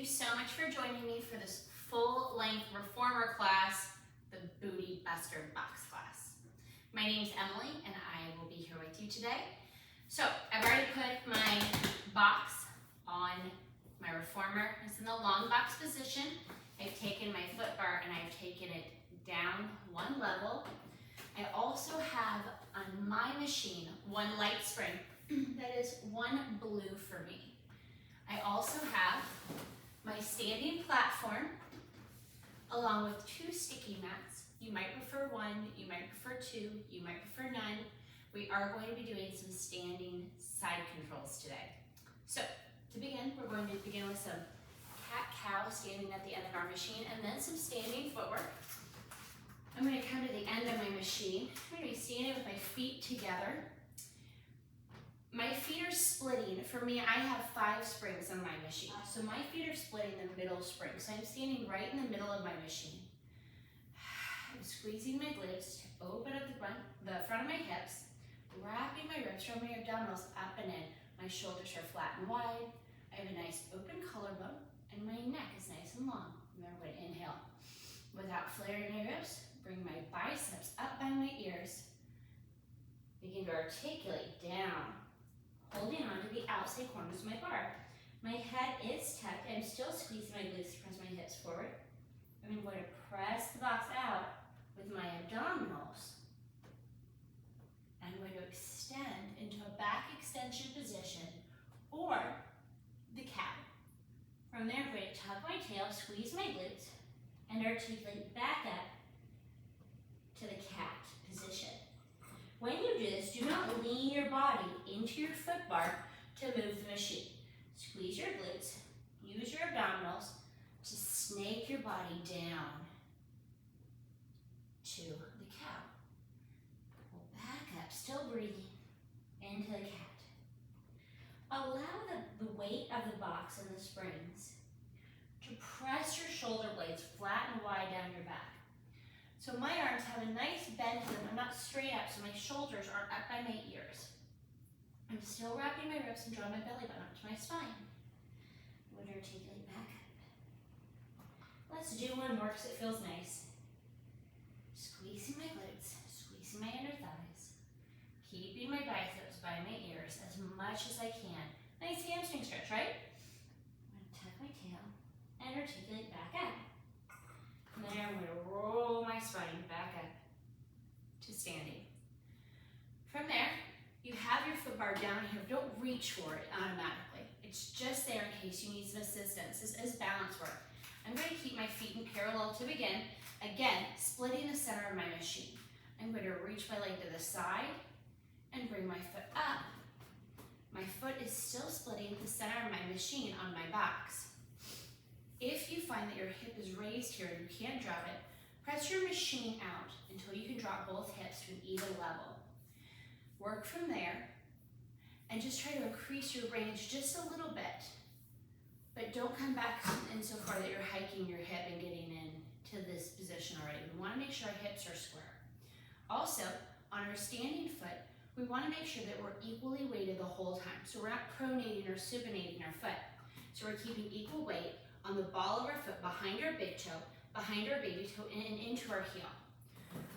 so much for joining me for this full length reformer class, the Booty Buster Box class. My name's Emily and I will be here with you today. So I've already put my box on my reformer. It's in the long box position. I've taken my foot bar and I've taken it down one level. I also have on my machine one light spring that is one blue for me. I also have my standing platform along with two sticky mats. You might prefer one, you might prefer two, you might prefer none. We are going to be doing some standing side controls today. So to begin, we're going to begin with some cat-cow standing at the end of our machine and then some standing footwork. I'm going to come to the end of my machine. I'm going to be standing with my feet together. My feet are splitting. For me, I have 5 springs on my machine. So my feet are splitting the middle spring. So I'm standing right in the middle of my machine. I'm squeezing my glutes to open up the front of my hips, wrapping my ribs from my abdominals up and in. My shoulders are flat and wide. I have a nice open collarbone and my neck is nice and long. Remember to inhale. Without flaring my ribs, bring my biceps up by my ears. Begin to articulate down, holding on to the outside corners of my bar. My head is tucked. I'm still squeezing my glutes to press my hips forward. I'm going to press the box out with my abdominals. I'm going to extend into a back extension position or the cow. From there, I'm going to tuck my tail, squeeze my glutes, and articulate back up to the cat position. When you do this, do not lean your body into your foot bar to move the machine. Squeeze your glutes, use your abdominals to snake your body down to the cow. Pull back up, still breathing, into the cat. Allow the weight of the box and the springs to press your shoulder blades flat and wide down your back. So my arms have a nice bend to them. I'm not straight up, so my shoulders are up by my ears. I'm still wrapping my ribs and drawing my belly button up to my spine. I'm going to articulate back up. Let's do one more because it feels nice. Squeezing my glutes, squeezing my inner thighs, keeping my biceps by my ears as much as I can. Nice hamstring stretch, right? I'm going to tuck my tail and articulate back up. And then I'm going to roll my spine back up to standing. From there, you have your foot bar down here. Don't reach for it automatically. It's just there in case you need some assistance. This is balance work. I'm going to keep my feet in parallel to begin. Again, splitting the center of my machine. I'm going to reach my leg to the side and bring my foot up. My foot is still splitting the center of my machine on my box. If you find that your hip is raised here and you can't drop it, press your machine out until you can drop both hips to an even level. Work from there and just try to increase your range just a little bit, but don't come back in so far that you're hiking your hip and getting into this position already. We want to make sure our hips are square. Also, on our standing foot, we want to make sure that we're equally weighted the whole time. So we're not pronating or supinating our foot. So we're keeping equal weight on the ball of our foot, behind our big toe, behind our baby toe, and into our heel.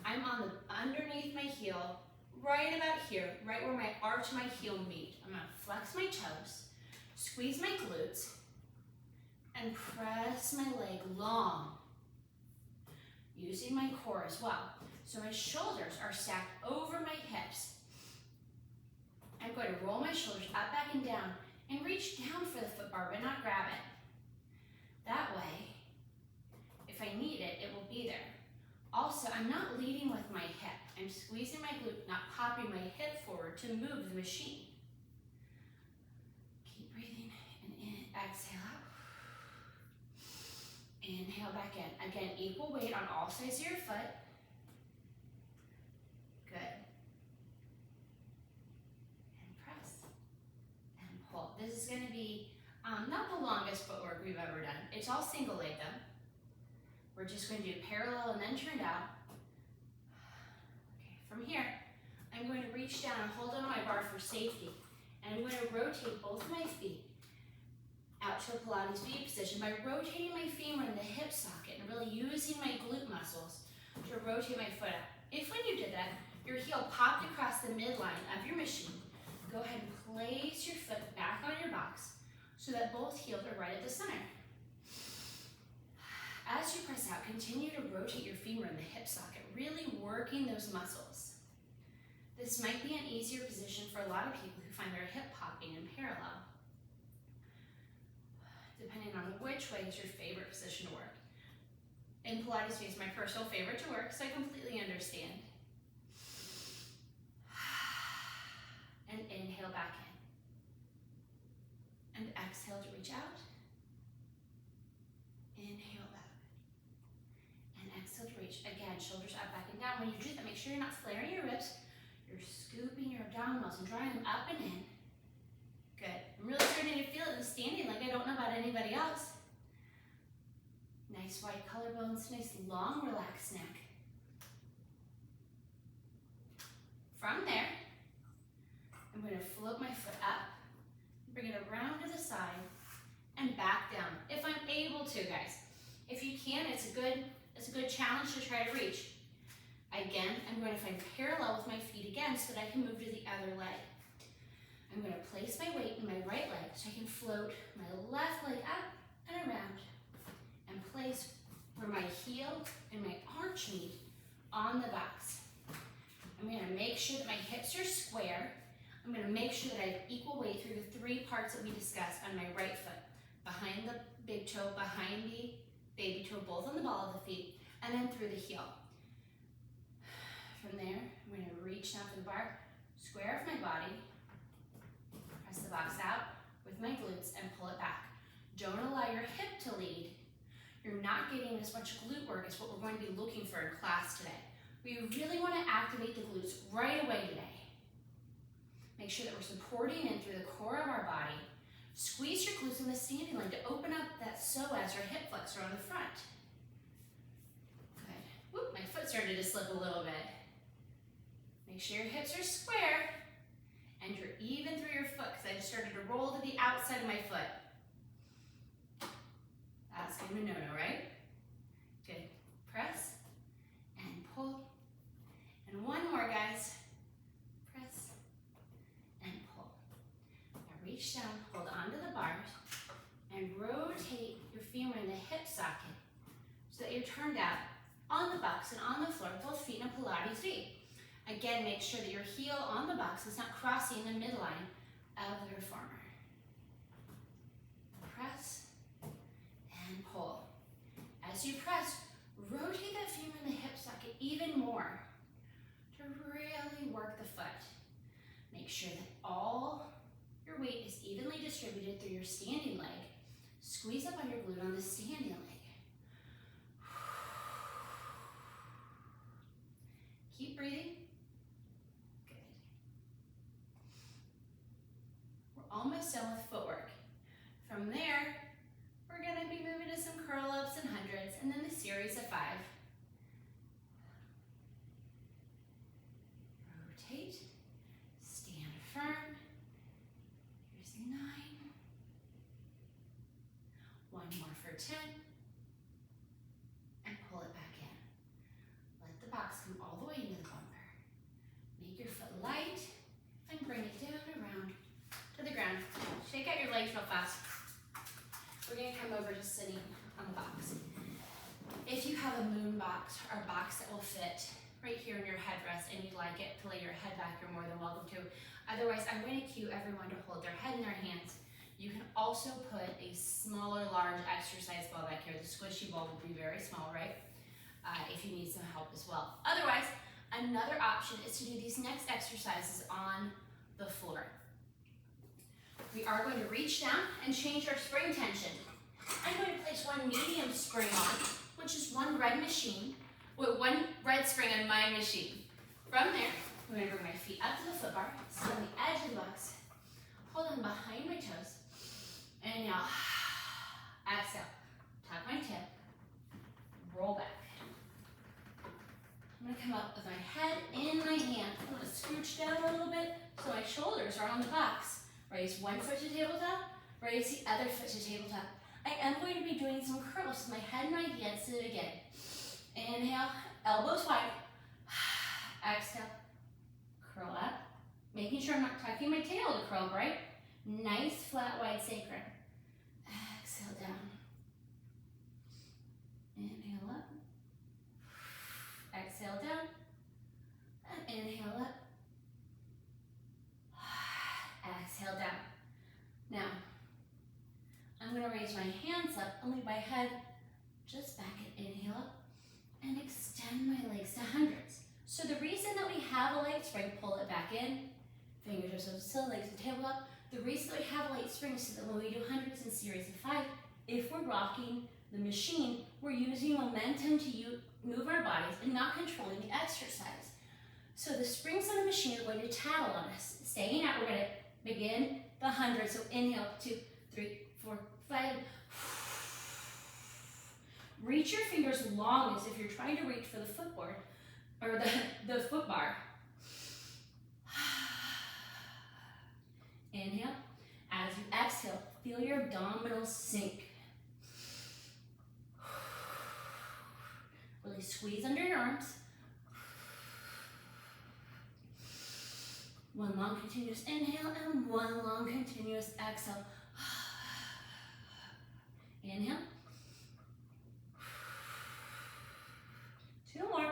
I'm on the underneath my heel, right about here, right where my arch and my heel meet. I'm gonna flex my toes, squeeze my glutes, and press my leg long, using my core as well. So my shoulders are stacked over my hips. I'm going to roll my shoulders up, back, and down, and reach down for the foot bar, but not grab it. That way, if I need it, it will be there. Also, I'm not leading with my hip. I'm squeezing my glute, not popping my hip forward to move the machine. Keep breathing and in, exhale out. Inhale back in. Again, equal weight on all sides of your foot. Good. And press. And pull. This is going to be not the longest footwork we've ever done. It's all single leg though. We're just going to do parallel and then turned out. Okay, from here, I'm going to reach down and hold on my bar for safety. And I'm going to rotate both of my feet out to to a Pilates V position by rotating my femur in the hip socket and really using my glute muscles to rotate my foot out. If when you did that, your heel popped across the midline of your machine, go ahead and place your foot back on your box so that both heels are right at the center. As you press out, continue to rotate your femur in the hip socket, really working those muscles. This might be an easier position for a lot of people who find their hip popping in parallel, depending on which way is your favorite position to work. In Pilates V is my personal favorite to work, so I completely understand. And inhale back in. And exhale to reach out. Inhale back. And exhale to reach. Again, shoulders up, back, and down. When you do that, make sure you're not flaring your ribs. You're scooping your abdominals and drawing them up and in. Good. I'm really starting to feel it in the standing leg. I don't know about anybody else. Nice wide collarbones, nice long relaxed neck. From there, I'm going to float my foot up, bring it around to the side, and back down. If I'm able to, guys. If you can, it's a good challenge to try to reach. Again, I'm going to find parallel with my feet again so that I can move to the other leg. I'm going to place my weight in my right leg so I can float my left leg up and around and place where my heel and my arch meet on the box. I'm going to make sure that my hips are square. I'm going to make sure that I have equal weight through the three parts that we discussed on my right foot. Behind the big toe, behind the baby toe, both on the ball of the feet, and then through the heel. From there, I'm going to reach down for the bar, square off my body, press the box out with my glutes and pull it back. Don't allow your hip to lead. You're not getting as much glute work as what we're going to be looking for in class today. We really want to activate the glutes right away today. Make sure that we're supporting in through the core of our body. Squeeze your glutes in the standing leg to open up that psoas or hip flexor on the front. Good. Whoop, my foot started to slip a little bit. Make sure your hips are square and you're even through your foot because I just started to roll to the outside of my foot. That's kind of a no-no, right? Good. Press and pull. And one more, guys. Press and pull. Now reach down, hold onto the bars, and rotate your femur in the hip socket so that you're turned out on the box and on the floor, both feet in a Pilates V. Again, make sure that your heel on the box is not crossing the midline of the reformer. Press and pull. As you press, rotate that femur in the hip socket even more to really work the foot. Make sure that all your weight is evenly distributed through your standing leg. Squeeze up on your glute on the standing leg. Keep breathing. Almost done with footwork. From there, we're going to be moving to some curl-ups and hundreds, and then the series of 5. Rotate, stand firm. Here's 9. One more for 10. And pull it back in. Let the box come all the way into the bumper. Make your foot light and bring it down around to the ground. Shake out your legs real fast. We're going to come over to sitting on the box. If you have a moon box or a box that will fit right here in your headrest and you'd like it to lay your head back, you're more than welcome to. Otherwise, I'm going to cue everyone to hold their head in their hands. You can also put a smaller, large exercise ball back here. The squishy ball will be very small, right? If you need some help as well. Otherwise, another option is to do these next exercises on the floor. We are going to reach down and change our spring tension. I'm going to place one medium spring on, which is one red machine, with one red spring on my machine. From there, I'm going to bring my feet up to the foot bar, sit on the edge of the box, hold them behind my toes, and now exhale. Tuck my tip, roll back. I'm going to come up with my head in my hand. I'm going to scooch down a little bit so my shoulders are on the box. Raise one foot to tabletop, Raise the other foot to tabletop. I am going to be doing some curls with my head and my hands. So again, inhale, elbows wide. Exhale, curl up. Making sure I'm not tucking my tail to curl, right? Nice, flat, wide sacrum. Exhale down. Inhale up. Exhale down. And inhale up. Exhale down. Now, I'm going to raise my hands up and leave my head just back and inhale up and extend my legs to hundreds. So the reason that we have a light spring, pull it back in, fingertips up to legs and table up. The reason that we have a light spring is so that when we do hundreds in series of 5, if we're rocking the machine, we're using momentum to move our bodies and not controlling the exercise. So the springs on the machine are going to tattle on us. Staying out, we're going to begin the 100. So inhale, 2, 3, 4, 5. Reach your fingers long as if you're trying to reach for the footboard or the foot bar. Inhale. As you exhale, feel your abdominals sink. Really squeeze under your arms. One long continuous inhale and one long continuous exhale. Inhale. 2 more.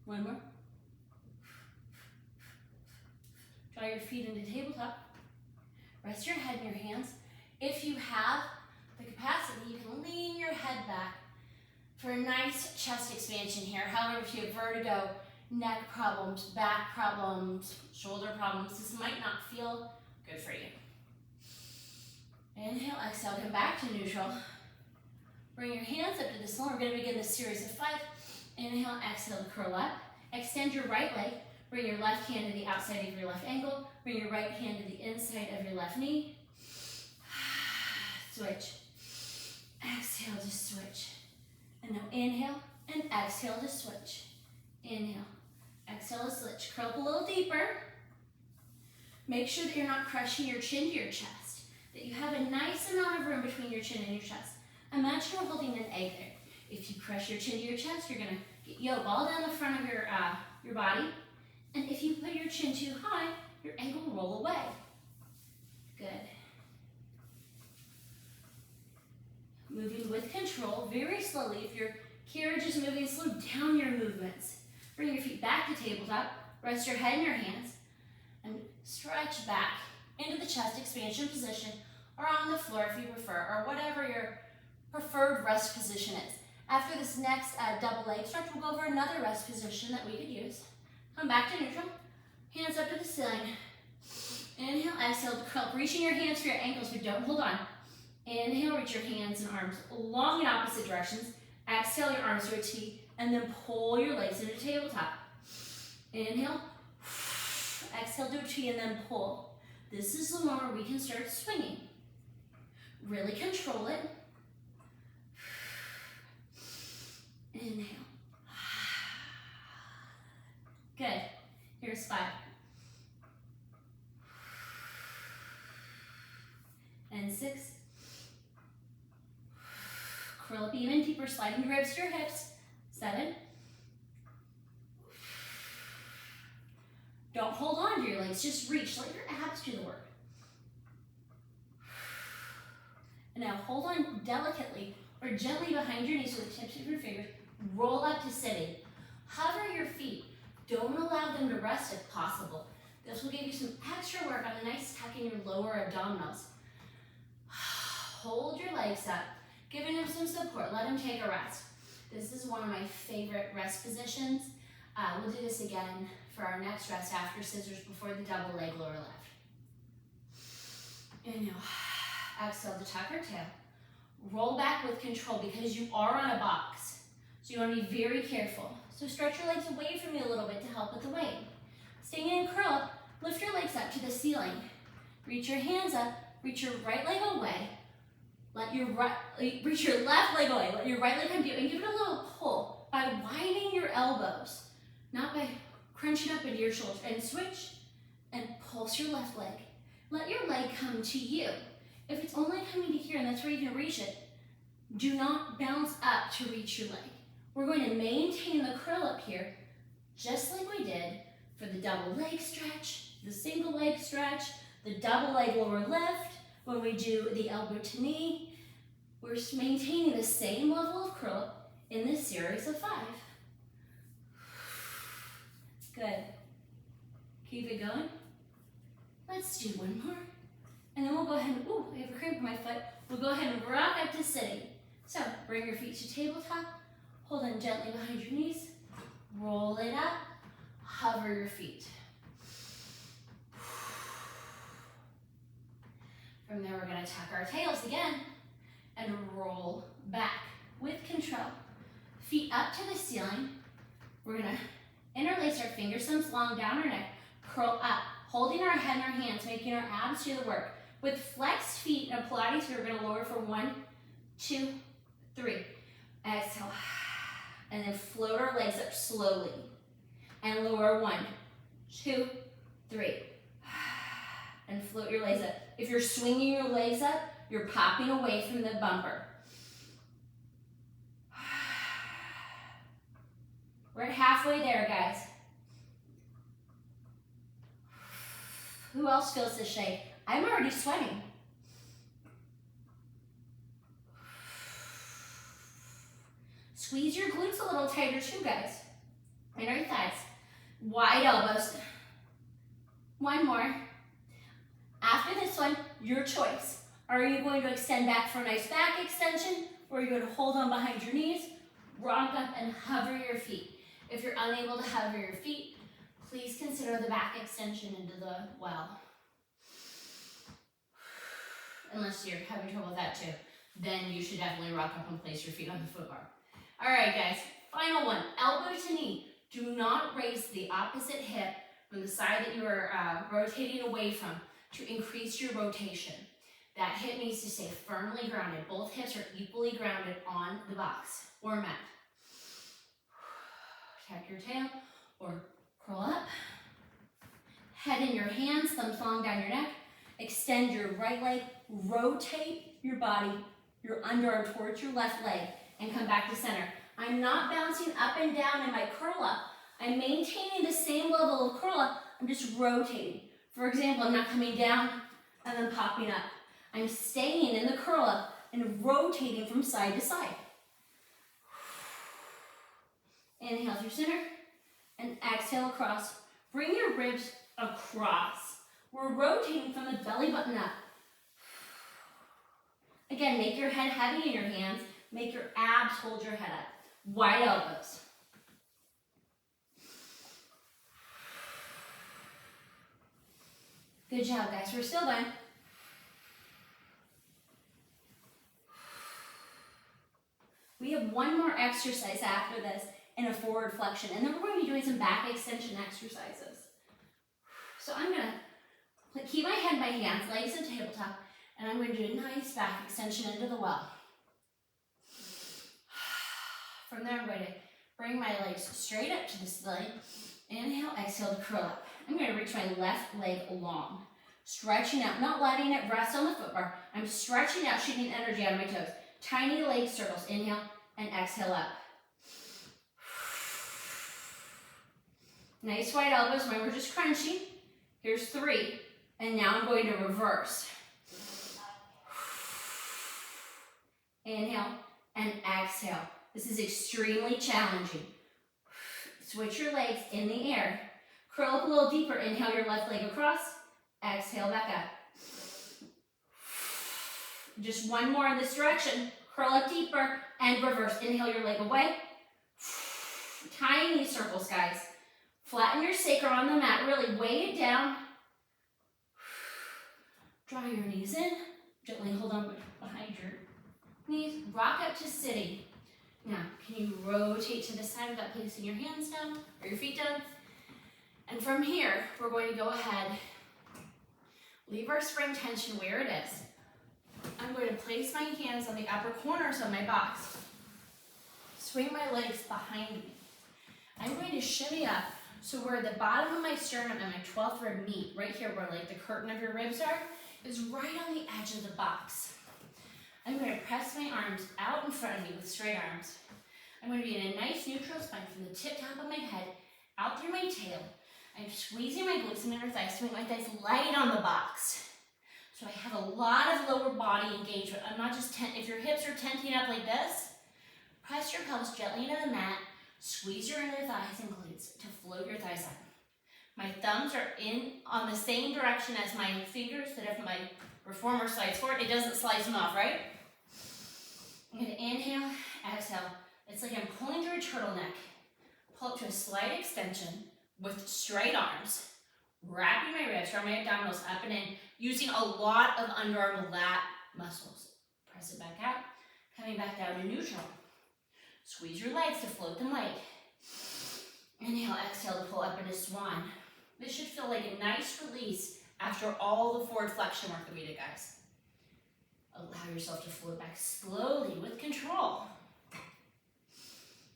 1 more. Draw your feet into tabletop. Rest your head in your hands. If you have the capacity, you can lean your head back for a nice chest expansion here. However, if you have vertigo, neck problems, back problems, shoulder problems, this might not feel good for you. Inhale, exhale, come back to neutral. Bring your hands up to the ceiling. We're going to begin this series of 5. Inhale, exhale, curl up. Extend your right leg. Bring your left hand to the outside of your left ankle. Bring your right hand to the inside of your left knee. Switch. Exhale to switch. And now inhale and exhale to switch. Inhale. Exhale to switch. Curl up a little deeper. Make sure that you're not crushing your chin to your chest. That you have a nice amount of room between your chin and your chest. Imagine you're holding an egg there. If you crush your chin to your chest, you're going to get yolk all down the front of your body. And if you put your chin too high, your egg will roll away. Good. Moving with control, very slowly. If your carriage is moving, slow down your movements. Bring your feet back to tabletop. Rest your head in your hands. And stretch back into the chest expansion position or on the floor if you prefer, or whatever your preferred rest position is. After this next double leg stretch, we'll go over another rest position that we could use. Come back to neutral. Hands up to the ceiling. Inhale, exhale, curl up, reaching your hands for your ankles, but don't hold on. Inhale, reach your hands and arms long in opposite directions. Exhale, your arms to a T, and then pull your legs into tabletop. Inhale, exhale to a T, and then pull. This is the one where we can start swinging. Really control it. Inhale. Good. Here's 5. And 6. Curl up even deeper, sliding your ribs to your hips. 7. Don't hold on to your legs, just reach. Let your abs do the work. And now hold on delicately or gently behind your knees with the tips of your fingers. Roll up to sitting. Hover your feet. Don't allow them to rest if possible. This will give you some extra work on a nice tuck in your lower abdominals. Hold your legs up, giving them some support. Let them take a rest. This is one of my favorite rest positions. We'll do this again for our next rest after scissors before the double leg lower left. Inhale, exhale to tuck or tail. Roll back with control because you are on a box. So you want to be very careful. So stretch your legs away from you a little bit to help with the weight. Staying in curl up, lift your legs up to the ceiling. Reach your hands up, reach your right leg away. Reach your left leg away. Let your right leg come to you and give it a little pull by widening your elbows, not by crunching up into your shoulders. And switch and pulse your left leg. Let your leg come to you. If it's only coming to here and that's where you can reach it, do not bounce up to reach your leg. We're going to maintain the curl up here, just like we did for the double leg stretch, the single leg stretch, the double leg lower lift, when we do the elbow to knee. We're maintaining the same level of curl up in this series of 5. Good. Keep it going. Let's do one more. And then we'll go ahead and, ooh, I have a cramp in my foot. We'll go ahead and rock up to sitting. So bring your feet to tabletop. Hold them gently behind your knees. Roll it up. Hover your feet. From there, we're going to tuck our tails again and roll back with control. Feet up to the ceiling. We're going to interlace our fingers, thumbs long down our neck, curl up, holding our head in our hands, making our abs do the work. With flexed feet in a Pilates, we're going to lower for 1, 2, 3. Exhale. And then float our legs up slowly. And lower 1, 2, 3. And float your legs up. If you're swinging your legs up, you're popping away from the bumper. We're at halfway there, guys. Who else feels this shake? I'm already sweating. Squeeze your glutes a little tighter too, guys. And our thighs. Wide elbows. One more. After this one, your choice. Are you going to extend back for a nice back extension, or are you going to hold on behind your knees, rock up, and hover your feet? If you're unable to hover your feet, please consider the back extension into the well. Unless you're having trouble with that too, then you should definitely rock up and place your feet on the foot bar. All right, guys, final one, elbow to knee. Do not raise the opposite hip from the side that you are rotating away from to increase your rotation. That hip needs to stay firmly grounded. Both hips are equally grounded on the box or mat. Tuck your tail or curl up. Head in your hands, thumbs long down your neck. Extend your right leg, rotate your body, your underarm towards your left leg, and come back to center. I'm not bouncing up and down in my curl up. I'm maintaining the same level of curl up. I'm just rotating. For example, I'm not coming down and then popping up. I'm staying in the curl up and rotating from side to side. Inhale through center and exhale across. Bring your ribs across. We're rotating from the belly button up. Again, make your head heavy in your hands. Make your abs hold your head up. Wide elbows. Good job, guys. We're still done. We have one more exercise after this in a forward flexion, and then we're going to be doing some back extension exercises. So I'm going to keep my head in my hands, legs to tabletop, and I'm going to do a nice back extension into the well. From there, I'm going to bring my legs straight up to the ceiling. Inhale, exhale to curl up. I'm going to reach my left leg long, stretching out, not letting it rest on the foot bar. I'm stretching out, shooting energy out of my toes. Tiny leg circles. Inhale and exhale up. Nice wide elbows. When we're just crunching. Here's 3. And now I'm going to reverse. Inhale and exhale. This is extremely challenging. Switch your legs in the air. Curl up a little deeper. Inhale your left leg across. Exhale back up. Just one more in this direction. Curl up deeper and reverse. Inhale your leg away. Tiny circles, guys. Flatten your sacrum on the mat. Really weigh it down. Draw your knees in. Gently hold on behind your knees. Rock up to sitting. Now, can you rotate to the side without placing your hands down or your feet down? And from here, we're going to go ahead, leave our spring tension where it is. I'm going to place my hands on the upper corners of my box. Swing my legs behind me. I'm going to shimmy up So where the bottom of my sternum and my 12th rib meet, right here where like the curtain of your ribs are, is right on the edge of the box. I'm going to press my arms out in front of me with straight arms. I'm going to be in a nice neutral spine from the tip top of my head out through my tail. I'm squeezing my glutes and inner thighs to make my thighs light on the box. So I have a lot of lower body engagement. I'm not just, if your hips are tenting up like this, press your pelvis gently into the mat, squeeze your inner thighs and glutes to float your thighs up. My thumbs are in on the same direction as my fingers, that if my reformer slides forward, it doesn't slice them off, right? I'm going to inhale, exhale. It's like I'm pulling through a turtleneck. Pull up to a slight extension with straight arms, wrapping my ribs, wrap my abdominals up and in, using a lot of underarm lat muscles. Press it back out, coming back down to neutral. Squeeze your legs to float them light. Inhale, exhale to pull up into Swan. This should feel like a nice release after all the forward flexion work that we did, guys. Allow yourself to float back slowly with control.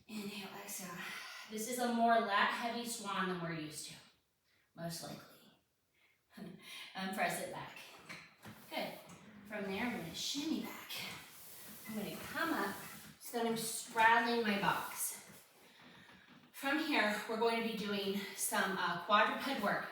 Inhale, exhale. This is a more lat-heavy Swan than we're used to, most likely. Press it back. Good. From there, I'm going to shimmy back. I'm going to come up so that I'm straddling my box. From here, we're going to be doing some quadruped work.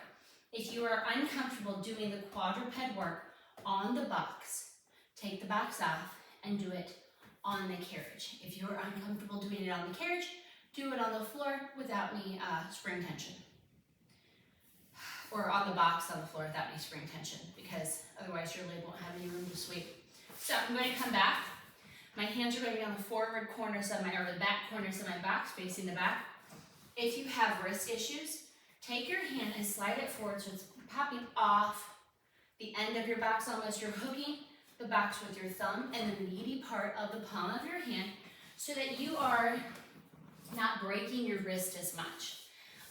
If you are uncomfortable doing the quadruped work on the box, take the box off and do it on the carriage. If you're uncomfortable doing it on the carriage, do it on the floor without any spring tension. Or on the box on the floor without any spring tension, because otherwise your leg won't have any room to sweep. So I'm going to come back. My hands are going to be on the forward corners of or the back corners of my box, facing the back. If you have wrist issues, take your hand and slide it forward so it's popping off the end of your box almost. You're hooking the box with your thumb and the meaty part of the palm of your hand so that you are not breaking your wrist as much.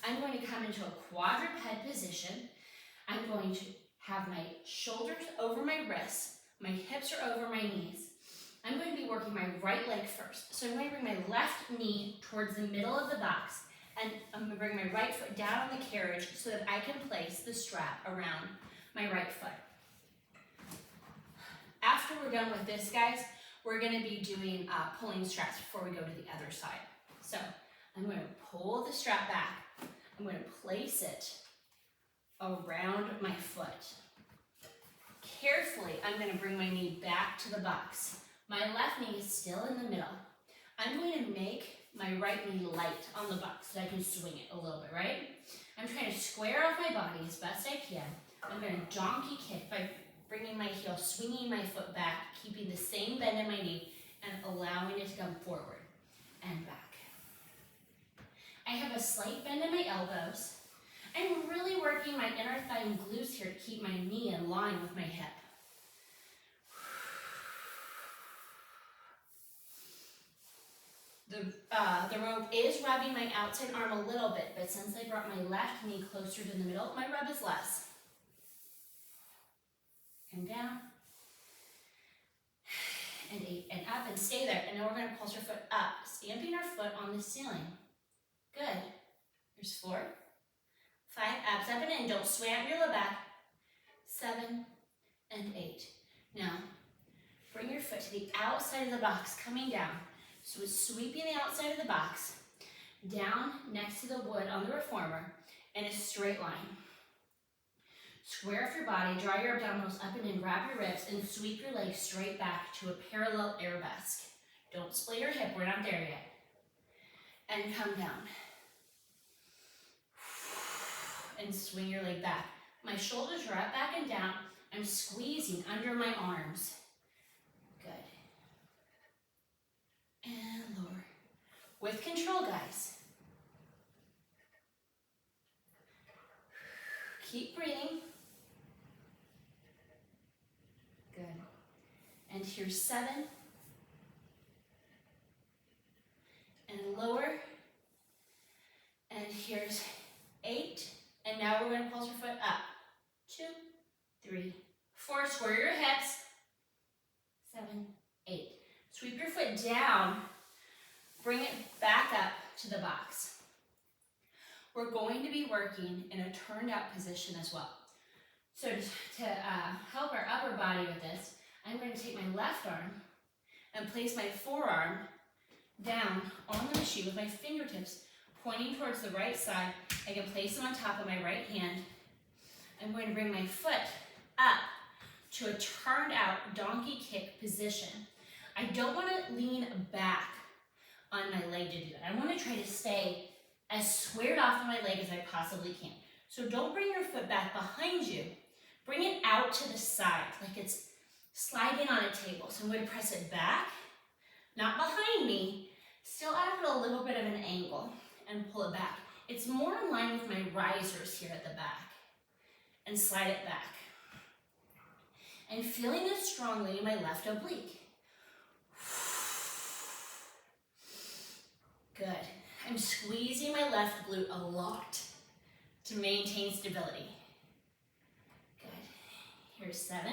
I'm going to come into a quadruped position. I'm going to have my shoulders over my wrists, my hips are over my knees. I'm going to be working my right leg first. So I'm going to bring my left knee towards the middle of the box, and I'm going to bring my right foot down on the carriage so that I can place the strap around my right foot. After we're done with this, guys, we're going to be doing pulling straps before we go to the other side. So I'm going to pull the strap back. I'm going to place it around my foot. Carefully, I'm going to bring my knee back to the box. My left knee is still in the middle. I'm going to make my right knee light on the box so I can swing it a little bit, right? I'm trying to square off my body as best I can. I'm going to donkey kick by bringing my heel, swinging my foot back, keeping the same bend in my knee, and allowing it to come forward and back. I have a slight bend in my elbows. I'm really working my inner thigh and glutes here to keep my knee in line with my hip. The rope is rubbing my outside arm a little bit, but since I brought my left knee closer to the middle, my rub is less. And down, and 8, and up, and stay there. And now we're going to pulse our foot up, stamping our foot on the ceiling. Good. There's 4, 5, abs up and in. Don't sway out your low back. 7 and 8. Now, bring your foot to the outside of the box, coming down. So it's sweeping the outside of the box, down next to the wood on the reformer, in a straight line. Square off your body, draw your abdominals up and in, wrap your ribs, and sweep your legs straight back to a parallel arabesque. Don't split your hip, we're not there yet. And come down. And swing your leg back. My shoulders are up, back, and down. I'm squeezing under my arms. Good. And lower. With control, guys. Keep breathing. Good. And here's 7. And lower. And here's 8. And now we're going to pulse your foot up. 2, 3, 4. Square your hips. 7, 8. Sweep your foot down. Bring it back up to the box. we're going to be working in a turned out position as well. So to help our upper body with this, I'm going to take my left arm and place my forearm down on the machine with my fingertips pointing towards the right side. I can place them on top of my right hand. I'm going to bring my foot up to a turned out donkey kick position. I don't want to lean back on my leg to do that. I want to try to stay as squared off of my leg as I possibly can. So don't bring your foot back behind you. Bring it out to the side, like it's sliding on a table. So I'm going to press it back, not behind me, still at a little bit of an angle, and pull it back. It's more in line with my risers here at the back. And slide it back. And feeling this strongly in my left oblique. Good. I'm squeezing my left glute a lot to maintain stability. Good. Here's 7.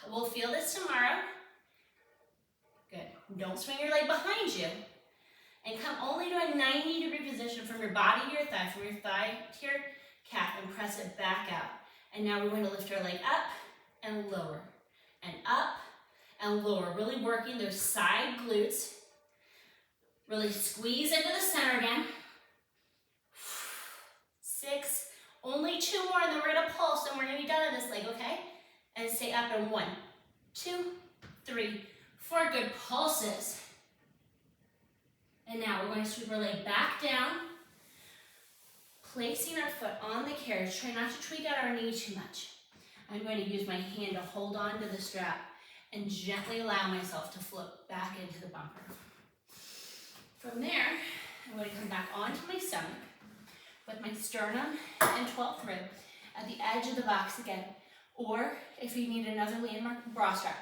We'll feel this tomorrow. Good. Don't swing your leg behind you. And come only to a 90-degree position from your body to your thigh, from your thigh to your calf, and press it back out. And now we're going to lift our leg up and lower, and up and lower. Really working those side glutes. Really squeeze into the center again. 6, only 2 more, and then we're going to pulse, and we're going to be done on this leg, okay? And stay up in 1, 2, 3, 4 good pulses. And now we're going to sweep our leg back down, placing our foot on the carriage. Try not to tweak out our knee too much. I'm going to use my hand to hold on to the strap and gently allow myself to float back into the bumper. From there, I'm going to come back onto my stomach with my sternum and 12th rib at the edge of the box again. Or if you need another landmark, bra strap.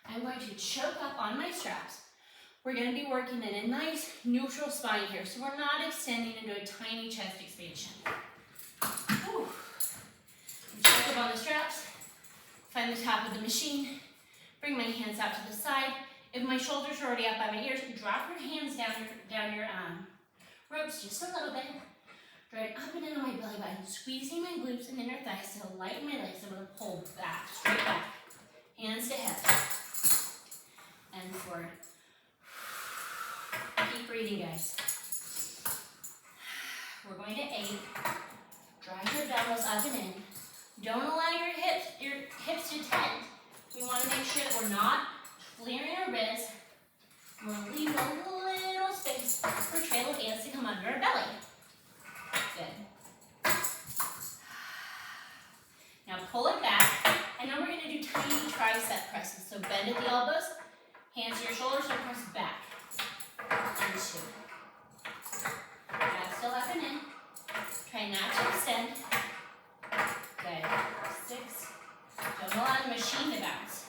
I'm going to choke up on my straps. We're going to be working in a nice neutral spine here, so we're not extending into a tiny chest expansion. Whew. Choke up on the straps, find the top of the machine, bring my hands out to the side. If my shoulders are already up by my ears, drop your hands down your ropes just a little bit. Right up and into my belly button, squeezing my glutes and inner thighs to lighten my legs. I'm going to pull back, straight back, hands to hips, and forward. Keep breathing, guys. We're going to 8. Drive your bellows up and in. Don't allow your hips to tend. We want to make sure that we're not flaring our ribs. We're going to leave a little space for trail of hands to come under our belly. Good. Now pull it back, and now we're going to do tiny tricep presses. So bend at the elbows, hands to your shoulders, and press back. And 2. Back still up and in. Try not to extend. Good. 6. Don't allow the machine to bounce.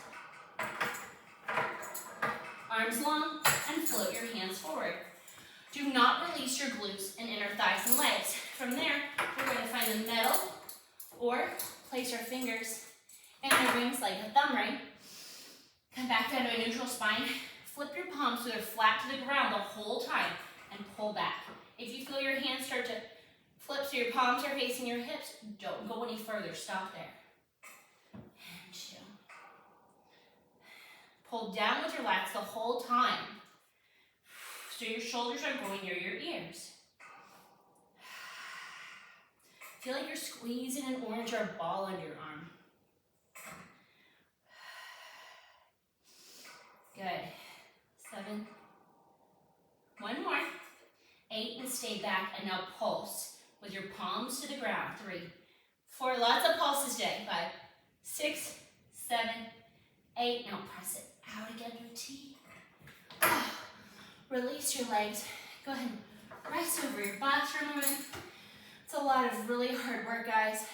Arms long and float your hands forward. Do not release your glutes and inner thighs and legs. From there, we're going to find the middle or place our fingers in the rings like a thumb ring. Come back down to a neutral spine. Flip your palms so they're flat to the ground the whole time and pull back. If you feel your hands start to flip so your palms are facing your hips, don't go any further. Stop there. And 2. Pull down with your lats the whole time so your shoulders are going near your ears. Feel like you're squeezing an orange or a ball under your arm. Good. 7. 1 more. 8, and stay back, and now pulse with your palms to the ground. 3, 4, lots of pulses today. 5, 6, 7, 8. Now press it out again to a T. Release your legs. Go ahead and rest over your butts for a moment. It's a lot of really hard work, guys.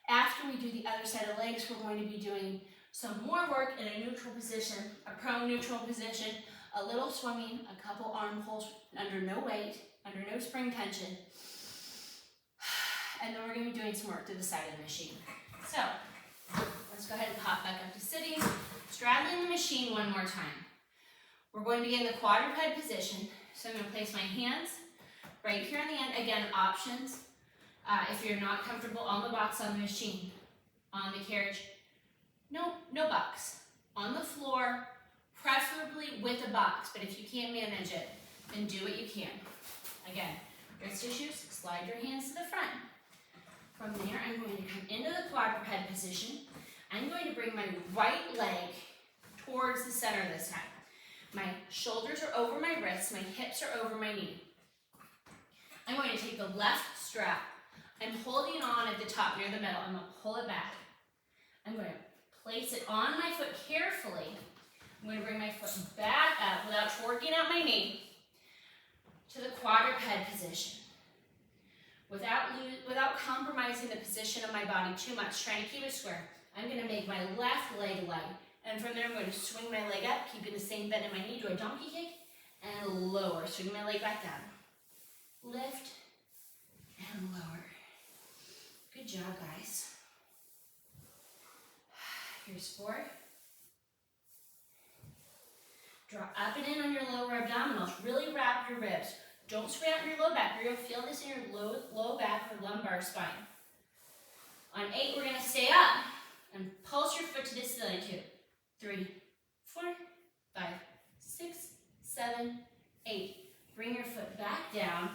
After we do the other side of legs, we're going to be doing some more work in a neutral position, a prone neutral position, a little swimming, a couple arm pulls under no weight, under no spring tension. And then we're going to be doing some work to the side of the machine. So, let's go ahead and pop back up to sitting. Straddling the machine one more time. We're going to get in the quadruped position. So I'm going to place my hands right here on the end. Again, options. If you're not comfortable on the box, on the machine, on the carriage, no box. On the floor, preferably with a box, but if you can't manage it, then do what you can. Again, wrist issues, slide your hands to the front. From there, I'm going to come into the quadruped position. I'm going to bring my right leg towards the center this time. My shoulders are over my wrists, my hips are over my knee. I'm going to take the left strap. I'm holding on at the top near the middle. I'm going to pull it back. I'm going to place it on my foot carefully. I'm going to bring my foot back up without torquing out my knee to the quadruped position. Without compromising the position of my body too much, trying to keep it square, I'm going to make my left leg light. And from there, I'm going to swing my leg up, keeping the same bend in my knee, do a donkey kick, and lower. Swing my leg back down. Lift, and lower. Good job, guys. Here's 4. Draw up and in on your lower abdominals. Really wrap your ribs. Don't spread out your low back. You're going to feel this in your low back or lumbar spine. On 8, we're going to stay up and pulse your foot to the ceiling. 2, 3, 4, 5, 6, 7, 8. Bring your foot back down,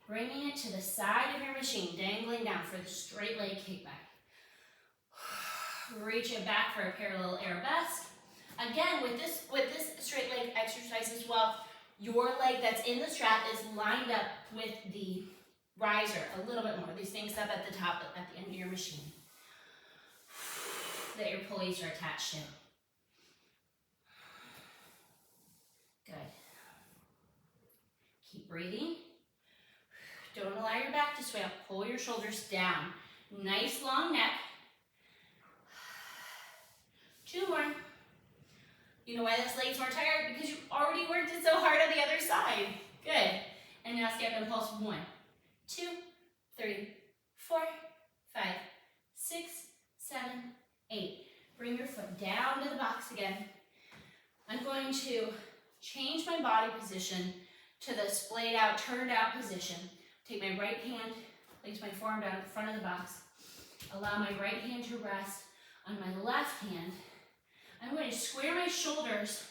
bringing it to the side of your machine, dangling down for the straight leg kickback. Reach it back for a parallel arabesque. Again, with this straight leg exercise as well, your leg that's in the strap is lined up with the riser a little bit more. These things up at the top, at the end of your machine, that your pulleys are attached to. Good. Keep breathing. Don't allow your back to sway up. Pull your shoulders down. Nice long neck. 2 more. You know why this leg's more tired? Because you already worked it so hard on the other side. Good. And now step and pulse. 1, 2, 3, 4, 5, 6, 7, 8. Bring your foot down to the box again. I'm going to change my body position to the splayed out, turned out position. Take my right hand, place my forearm down in front of the box. Allow my right hand to rest on my left hand. I'm going to square my shoulders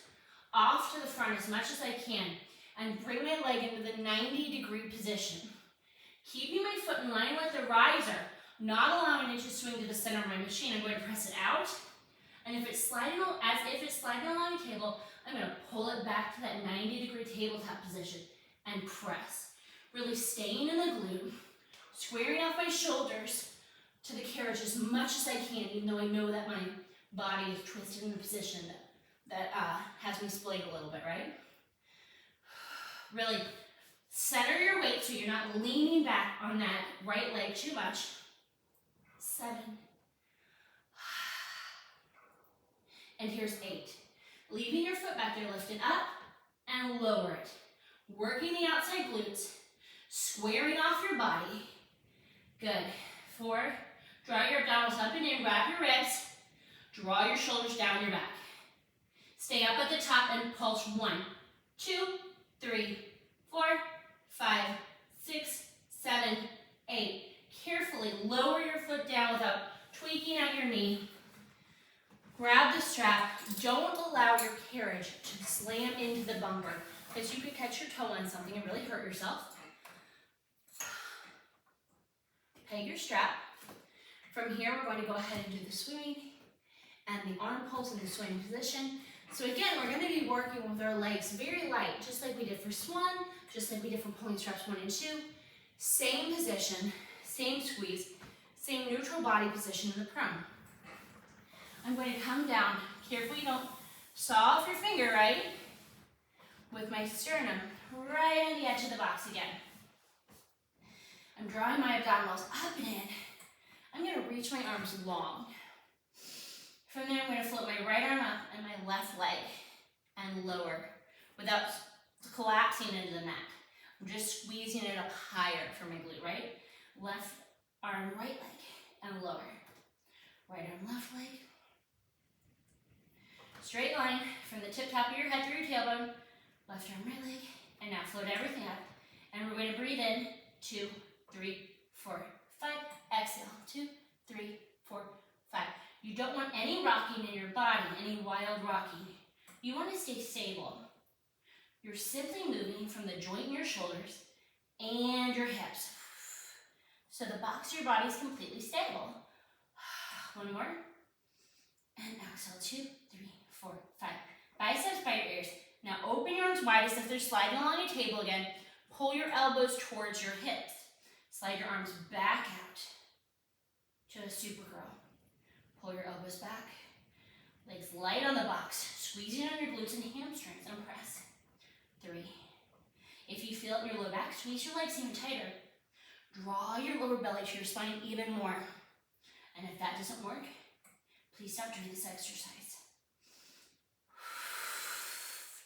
off to the front as much as I can and bring my leg into the 90-degree position. Keeping my foot in line with the riser, not allowing it to swing to the center of my machine. I'm going to press it out, and if it's sliding along the table, I'm going to pull it back to that 90-degree tabletop position and press. Really staying in the glute, squaring off my shoulders to the carriage as much as I can, even though I know that my body is twisted in a position that has me splayed a little bit, right? Really center your weight so you're not leaning back on that right leg too much. 7. And here's 8. Leaving your foot back there, lifting up and lower it. Working the outside glutes, squaring off your body. Good. 4. Draw your abdominals up and in, wrap your ribs. Draw your shoulders down your back. Stay up at the top and pulse. 1, 2, 3, 4, 5, 6, 7, 8. Carefully lower your foot down without tweaking out your knee. Grab the strap. Don't allow your carriage to slam into the bumper, because you could catch your toe on something and really hurt yourself. Peg your strap. From here, we're going to go ahead and do the swing and the arm pulse in the swing position. So again, we're going to be working with our legs very light, just like we did for Swan, just like we did for pulling straps 1 and 2. Same position, same squeeze, same neutral body position in the prone. I'm going to come down. Carefully, you don't saw off your finger, right? With my sternum right on the edge of the box again. I'm drawing my abdominals up and in. I'm going to reach my arms long. From there, I'm going to float my right arm up and my left leg and lower without collapsing into the mat. I'm just squeezing it up higher for my glute, right? Left arm, right leg, and lower. Right arm, left leg. Straight line from the tip top of your head through your tailbone left arm, right leg, and now float everything up. And we're going to breathe in, 2, 3, 4, 5. Exhale, 2, 3, 4, 5. You don't want any rocking in your body, any wild rocking. You want to stay stable. You're simply moving from the joint in your shoulders and your hips. So the box of your body is completely stable. One more. And exhale, 2, 3, 4, 5. Biceps by your ears. Now open your arms wide as if they're sliding along a table again. Pull your elbows towards your hips. Slide your arms back out to a super curl. Pull your elbows back. Legs light on the box. Squeezing on your glutes and hamstrings and press. 3. If you feel it in your low back, squeeze your legs even tighter. Draw your lower belly to your spine even more. And if that doesn't work, please stop doing this exercise.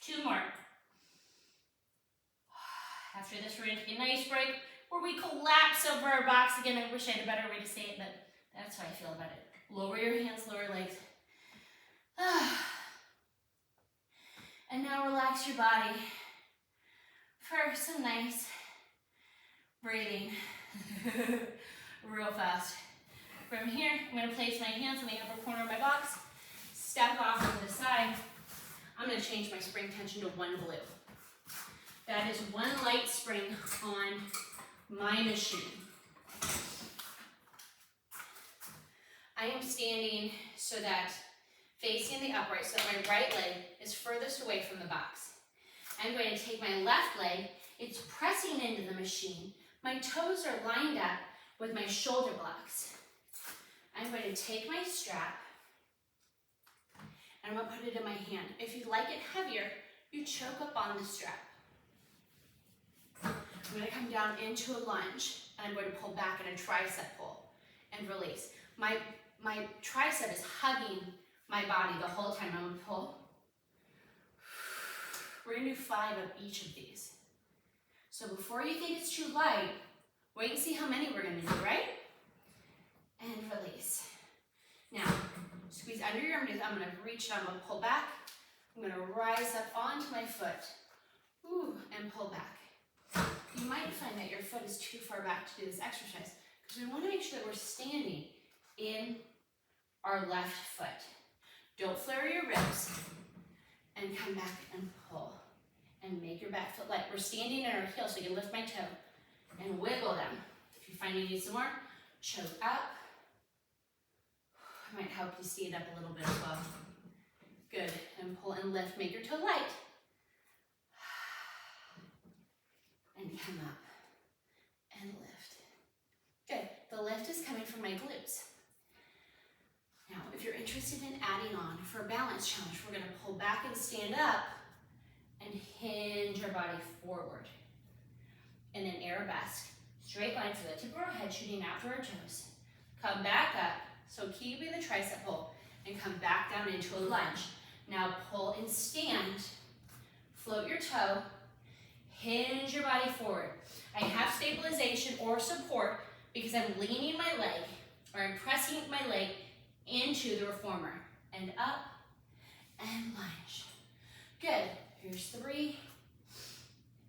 2 more. After this, we're going to take a nice break where we collapse over our box. Again, I wish I had a better way to say it, but that's how I feel about it. Lower your hands, lower legs. And now relax your body for some nice breathing. Real fast. From here, I'm going to place my hands on the upper corner of my box, step off to the side. I'm going to change my spring tension to 1 blue. That is 1 light spring on my machine. I am standing so that facing the upright, so that my right leg is furthest away from the box. I'm going to take my left leg, it's pressing into the machine. My toes are lined up with my shoulder blocks. I'm going to take my strap and I'm going to put it in my hand. If you'd like it heavier, you choke up on the strap. I'm going to come down into a lunge and I'm going to pull back in a tricep pull and release. My tricep is hugging my body the whole time. I'm going to pull. We're going to do 5 of each of these. So before you think it's too light, wait and see how many we're going to do, right? And release. Now, squeeze under your arm. I'm going to reach it. I'm going to pull back. I'm going to rise up onto my foot. And pull back. You might find that your foot is too far back to do this exercise because we want to make sure that we're standing in our left foot. Don't flare your ribs and come back and pull and make your back foot light. We're standing in our heel so you can lift my toe and wiggle them. If you find you need some more, choke up. I might help you stand up a little bit as well. Good, and pull and lift, make your toe light. And come up and lift. Good, the lift is coming from my glutes. Now, if you're interested in adding on for a balance challenge, we're gonna pull back and stand up and hinge our body forward. In an arabesque, straight line for the tip of our head shooting out through our toes. Come back up, so keeping the tricep pull, and come back down into a lunge. Now pull and stand, float your toe, hinge your body forward. I have stabilization or support because I'm leaning my leg, or I'm pressing my leg into the reformer. And up, and lunge. Good, here's 3,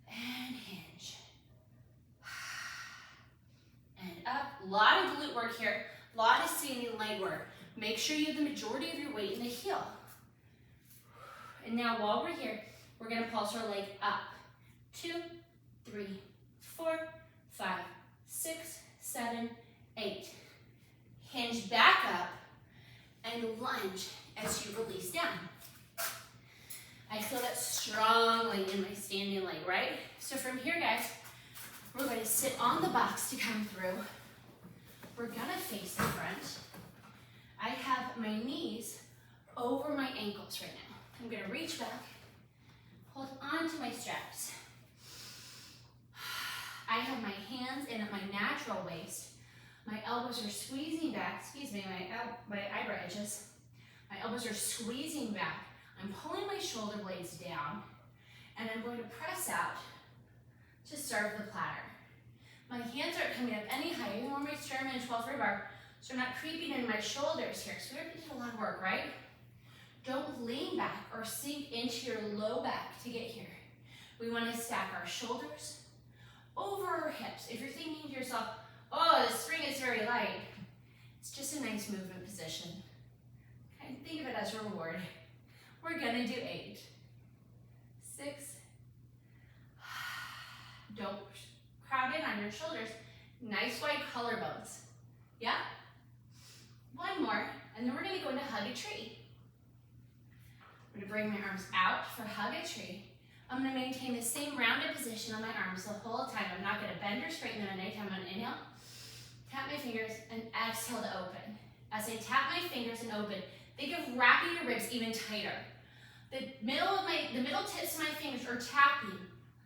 and hinge. And up, a lot of glute work here, a lot of standing leg work. Make sure you have the majority of your weight in the heel. And now while we're here, we're gonna pulse our leg up. 2, 3, 4, 5, 6, 7, 8. Hinge back up and lunge as you release down. I feel that strongly in my standing leg, right? So from here, guys, we're going to sit on the box to come through. We're gonna face the front. I have my knees over my ankles right now. I'm gonna reach back, hold on to my straps. I have my hands in at my natural waist. My elbows are squeezing back, excuse me, my eyebrow edges. My elbows are squeezing back. I'm pulling my shoulder blades down, and I'm going to press out to serve the platter. My hands aren't coming up any higher than my sternum and 12th rib bar, so I'm not creeping into my shoulders here. So we already did a lot of work, right? Don't lean back or sink into your low back to get here. We want to stack our shoulders over our hips. If you're thinking to yourself, oh, the spring is very light, it's just a nice movement position. Okay, think of it as a reward. We're gonna do 8, 6, don't crowd in on your shoulders. Nice wide collarbones. Yeah? One more, and then we're gonna go into hug a tree. I'm gonna bring my arms out for hug a tree. I'm gonna maintain the same rounded position on my arms the whole time. I'm not gonna bend or straighten them at any time. I'm gonna inhale, tap my fingers, and exhale to open. As I tap my fingers and open, think of wrapping your ribs even tighter. The middle tips of my fingers are tapping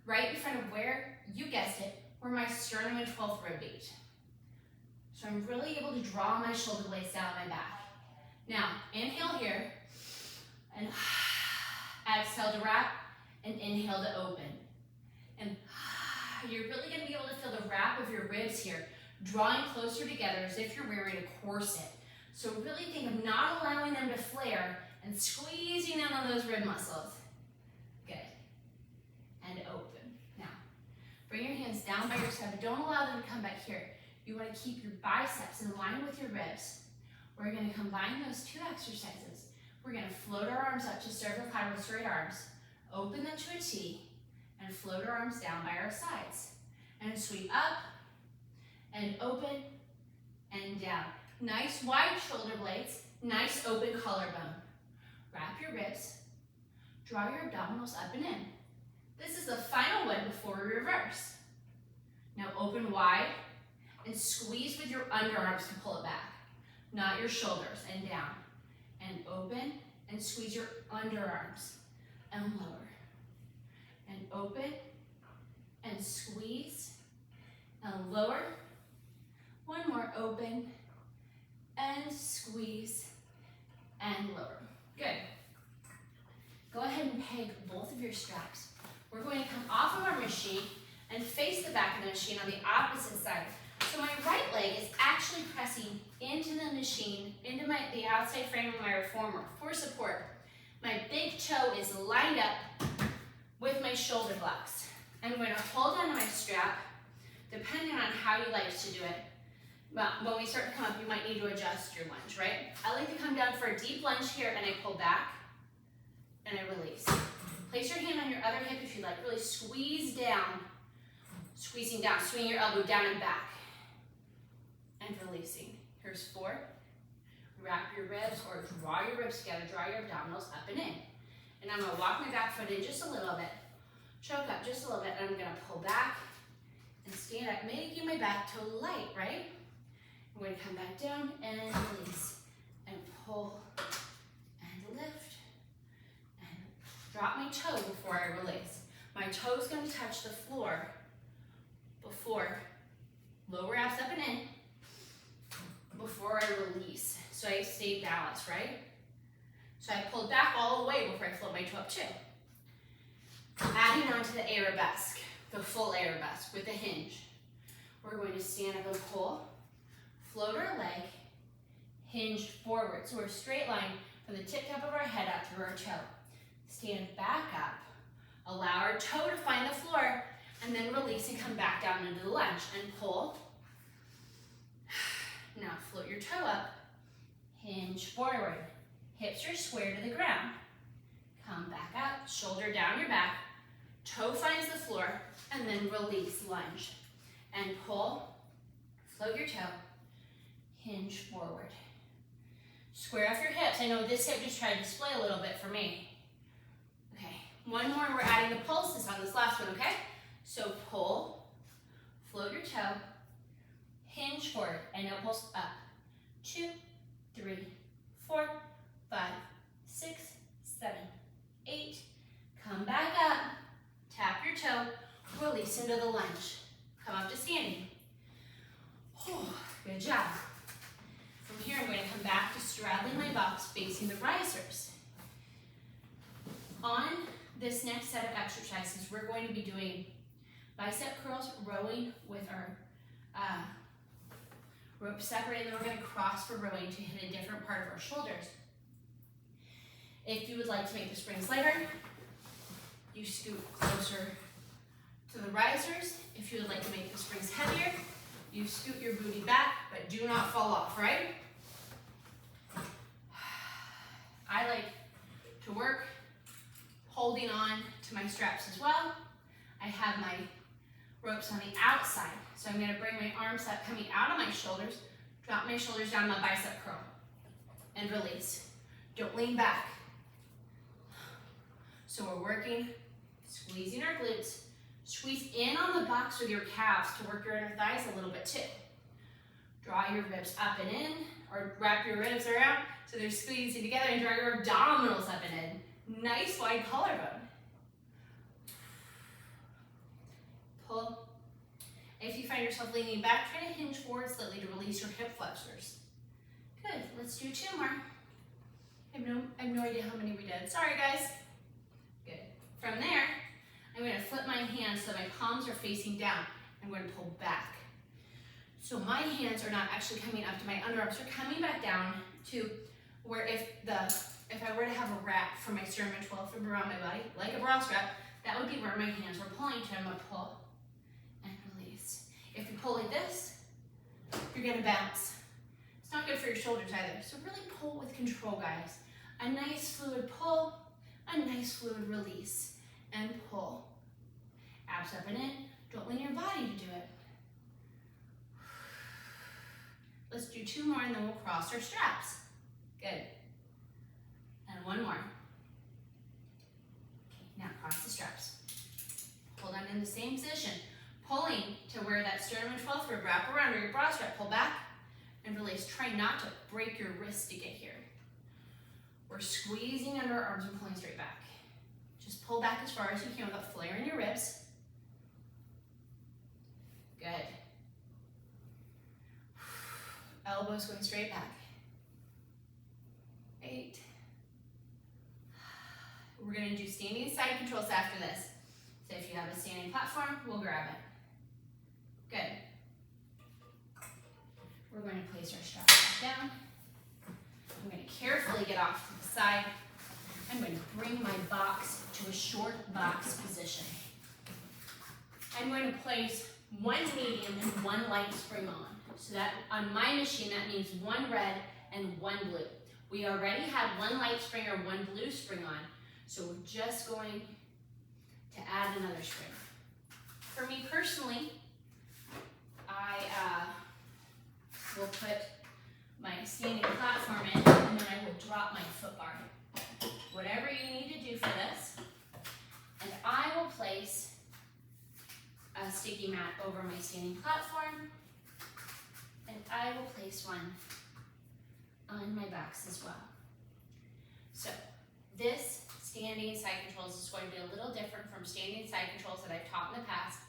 right in front of where, you guessed it, where my sternum and 12th rib meet. So I'm really able to draw my shoulder blades down my back. Now, inhale here, and exhale to wrap, and inhale to open. And you're really gonna be able to feel the wrap of your ribs here, drawing closer together as if you're wearing a corset. So really think of not allowing them to flare and squeezing in on those rib muscles. Good. And open. Now, bring your hands down by your side, but don't allow them to come back here. You want to keep your biceps in line with your ribs. We're going to combine those 2 exercises. We're going to float our arms up to cervical high with straight arms, open them to a T, and float our arms down by our sides. And sweep up, and open, and down. Nice wide shoulder blades, nice open collarbone. Wrap your ribs, draw your abdominals up and in. This is the final one before we reverse. Now open wide and squeeze with your underarms to pull it back, not your shoulders, and down. And open and squeeze your underarms and lower. And open and squeeze and lower. One more, open and squeeze and lower. Good. Go ahead and peg both of your straps. We're going to come off of our machine and face the back of the machine on the opposite side. So my right leg is actually pressing into the machine, into the outside frame of my reformer for support. My big toe is lined up with my shoulder blocks. I'm going to hold onto my strap, depending on how you like to do it. But when we start to come up, you might need to adjust your lunge, right? I like to come down for a deep lunge here, and I pull back, and I release. Place your hand on your other hip if you like. Really squeeze down, squeezing down, swing your elbow down and back, and releasing. Here's 4. Wrap your ribs or draw your ribs together, draw your abdominals up and in. And I'm gonna walk my back foot in just a little bit, choke up just a little bit, and I'm gonna pull back and stand up, making my back toe light, right? I'm going to come back down and release, and pull, and lift, and drop my toe before I release. My toe is going to touch the floor before, lower abs up and in, before I release. So I stay balanced, right? So I pulled back all the way before I float my toe up too. Adding on to the arabesque, the full arabesque with the hinge. We're going to stand up and pull. Float our leg, hinge forward. So we're straight line from the tip top of our head out through our toe. Stand back up. Allow our toe to find the floor, and then release and come back down into the lunge. And pull. Now float your toe up, hinge forward. Hips are square to the ground. Come back up, shoulder down your back. Toe finds the floor, and then release, lunge. And pull, float your toe. Hinge forward. Square off your hips. I know this hip just tried to display a little bit for me. Okay, one more and we're adding the pulses on this last one, okay? So pull, float your toe, hinge forward, and now pulse up. 2, 3, 4, 5, 6, 7, 8. Come back up, tap your toe, release into the lunge. Come up to standing. Oh, good job. From here, I'm going to come back to straddling my box, facing the risers. On this next set of exercises, we're going to be doing bicep curls, rowing with our rope separated, and then we're going to cross for rowing to hit a different part of our shoulders. If you would like to make the springs lighter, you scoot closer to the risers. If you would like to make the springs heavier, you scoot your booty back, but do not fall off, right? I like to work holding on to my straps as well. I have my ropes on the outside. So I'm gonna bring my arms up, coming out of my shoulders, drop my shoulders down, my bicep curl, and release. Don't lean back. So we're working, squeezing our glutes. Squeeze in on the box with your calves to work your inner thighs a little bit too. Draw your ribs up and in, or wrap your ribs around so they're squeezing together, and draw your abdominals up and in. Nice wide collarbone. Pull. If you find yourself leaning back, try to hinge forward slightly to release your hip flexors. Good, let's do 2 more. I have no idea how many we did. Sorry guys. Good. From there, I'm going to flip my hands so my palms are facing down. I'm going to pull back. So my hands are not actually coming up to my underarms, they're coming back down to where if I were to have a wrap for my sternum and 12 fib around my body, like a bra strap, that would be where my hands were pulling to. I'm going to pull and release. If you pull like this, you're going to bounce. It's not good for your shoulders either. So really pull with control, guys. A nice fluid pull, a nice fluid release, and pull. Abs up and in. Don't lean your body to do it. Let's do 2 more and then we'll cross our straps. Good. And 1 more. Okay, now cross the straps. Hold on in the same position. Pulling to where that sternum and 12th rib wrap around, or your bra strap, pull back and release. Try not to break your wrist to get here. We're squeezing under our arms and pulling straight back. Just pull back as far as you can without flaring your ribs. Good. Elbows going straight back. 8. We're going to do standing side controls after this. So if you have a standing platform, we'll grab it. Good. We're going to place our straps back down. I'm going to carefully get off to the side. I'm going to bring my box to a short box position. I'm going to place 1 medium and 1 light spring on. So that on my machine, that means 1 red and 1 blue. We already had 1 light spring or 1 blue spring on, so we're just going to add another spring. For me personally, I will put my standing platform in, and then I will drop my foot bar. Whatever you need to do for this. And I will place a sticky mat over my standing platform, and I will place 1 on my box as well. So this standing side controls is going to be a little different from standing side controls that I've taught in the past,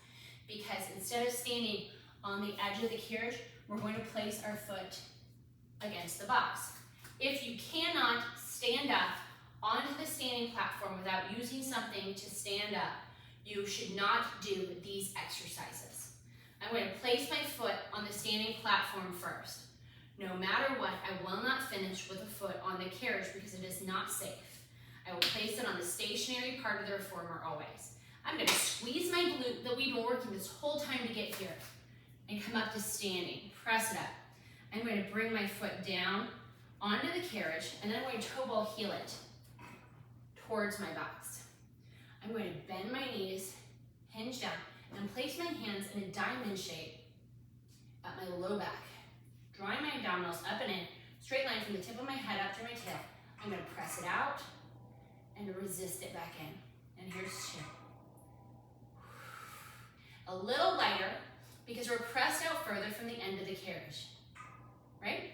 because instead of standing on the edge of the carriage, we're going to place our foot against the box. If you cannot stand up onto the standing platform without using something to stand up, you should not do these exercises. I'm going to place my foot on the standing platform first. No matter what, I will not finish with a foot on the carriage because it is not safe. I will place it on the stationary part of the reformer always. I'm going to squeeze my glute that we've been working this whole time to get here and come up to standing. Press it up. I'm going to bring my foot down onto the carriage, and then I'm going to toe ball heel it towards my box. I'm going to bend my knees, hinge down, and place my hands in a diamond shape at my low back. Drawing my abdominals up and in, straight line from the tip of my head up to my tail. I'm going to press it out and resist it back in. And here's 2. A little lighter because we're pressed out further from the end of the carriage. Right?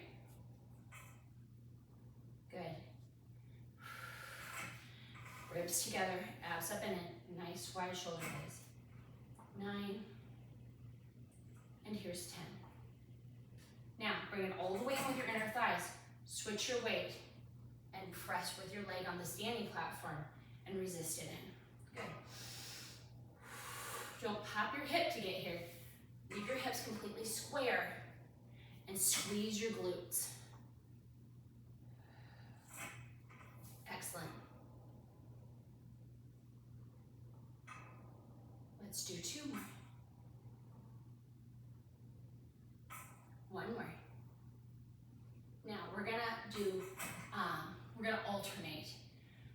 Good. Ribs together, abs up and in. Nice wide shoulder blades. 9. And here's 10. Now, bring it all the way in with your inner thighs. Switch your weight and press with your leg on the standing platform and resist it in. Good. Don't pop your hip to get here. Leave your hips completely square and squeeze your glutes. Excellent. Let's do 2 more. 1 more. Now we're gonna alternate.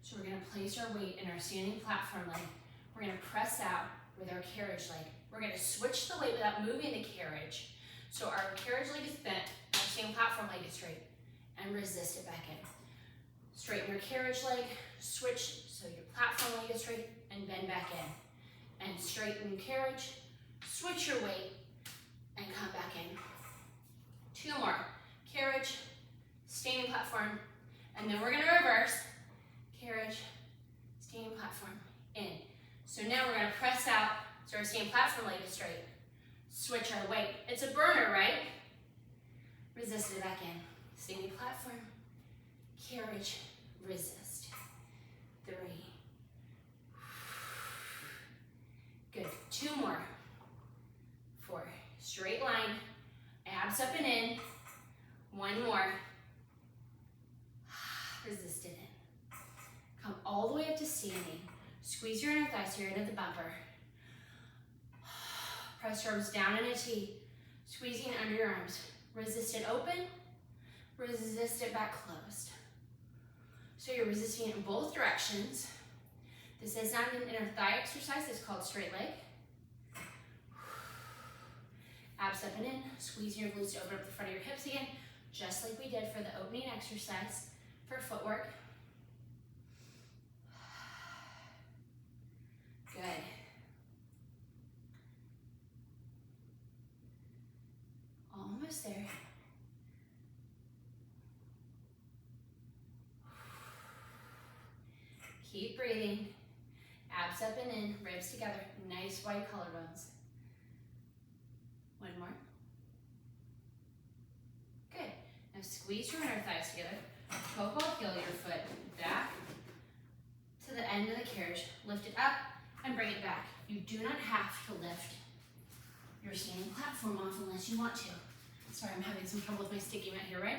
So we're gonna place our weight in our standing platform leg. We're gonna press out with our carriage leg. We're gonna switch the weight without moving the carriage. So our carriage leg is bent, our standing platform leg is straight, and resist it back in. Straighten your carriage leg, switch so your platform leg is straight, and bend back in. And straighten your carriage, switch your weight, and come back in. 2 more. Carriage, standing platform, and then we're gonna reverse. Carriage, standing platform, in. So now we're gonna press out so our standing platform leg is straight. Switch our weight. It's a burner, right? Resist it back in. Standing platform, carriage, resist. 3. Good. 2 more. 4. Straight line. Abs up and in. 1 more. Resist it in. Come all the way up to standing. Squeeze your inner thighs here into the bumper. Press your arms down in a T. Squeezing under your arms. Resist it open. Resist it back closed. So you're resisting it in both directions. This is not an inner thigh exercise. It's called straight leg. Abs up and in. Squeeze your glutes to open up the front of your hips again, just like we did for the opening exercise for footwork. Good. Almost there. Keep breathing. Abs up and in, ribs together. Nice wide collarbones. 1 more. Good. Now squeeze your inner thighs together. Toe ball heel your foot back to the end of the carriage. Lift it up and bring it back. You do not have to lift your standing platform off unless you want to. Sorry, I'm having some trouble with my sticky mat here, right?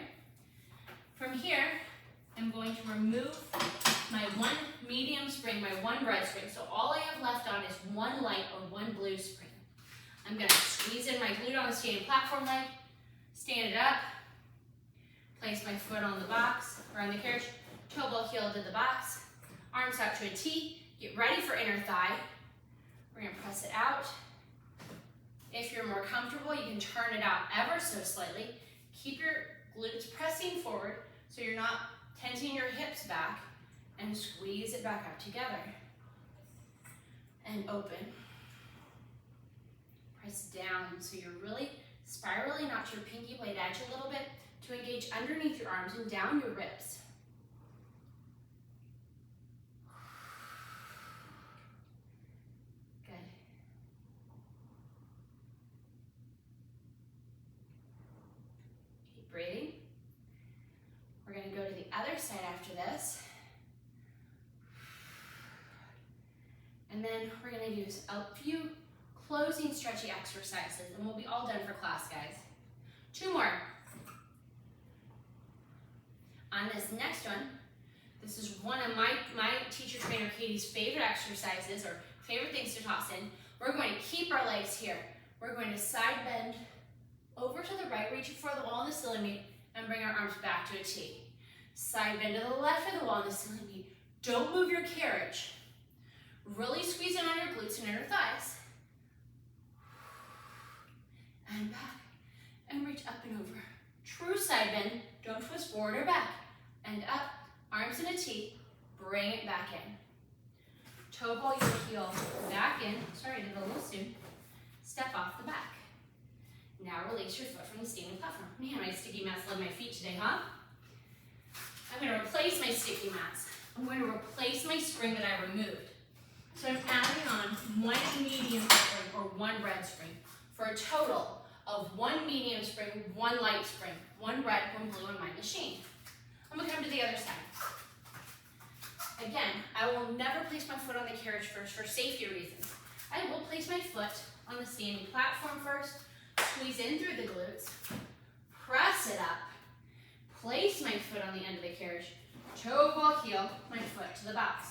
From here, I'm going to remove my 1 medium spring, my 1 bread spring. So all I have left on is 1 light or 1 blue spring. I'm gonna squeeze in my glute on the standing platform leg, stand it up, place my foot on the box, or on the carriage, toe ball heel to the box, arms out to a T, get ready for inner thigh. We're gonna press it out. If you're more comfortable, you can turn it out ever so slightly. Keep your glutes pressing forward so you're not tenting your hips back, and squeeze it back out together. And open. Press down so you're really spiraling out your pinky blade edge a little bit to engage underneath your arms and down your ribs. Good. Keep breathing. We're going to go to the other side after this. And then we're going to use a few closing stretchy exercises, and we'll be all done for class, guys. 2 more. On this next one, this is one of my teacher trainer Katie's favorite exercises or favorite things to toss in. We're going to keep our legs here. We're going to side bend over to the right, reaching for the wall in the ceiling meet, and bring our arms back to a T. Side bend to the left of the wall in the ceiling meet. Don't move your carriage. Really squeeze in on your glutes and inner thighs. And back, and reach up and over. True side bend, don't twist forward or back. And up, arms in a T, bring it back in. Toe ball your heel back in. Sorry, I did it a little soon. Step off the back. Now release your foot from the standing platform. Man, my sticky mats love my feet today, huh? I'm going to replace my sticky mats. I'm going to replace my spring that I removed. So I'm adding on 1 medium spring or 1 red spring for a total of 1 medium spring, 1 light spring, 1 red, 1 blue in my machine. I'm going to come to the other side. Again, I will never place my foot on the carriage first for safety reasons. I will place my foot on the standing platform first, squeeze in through the glutes, press it up, place my foot on the end of the carriage, toe ball heel, my foot to the box.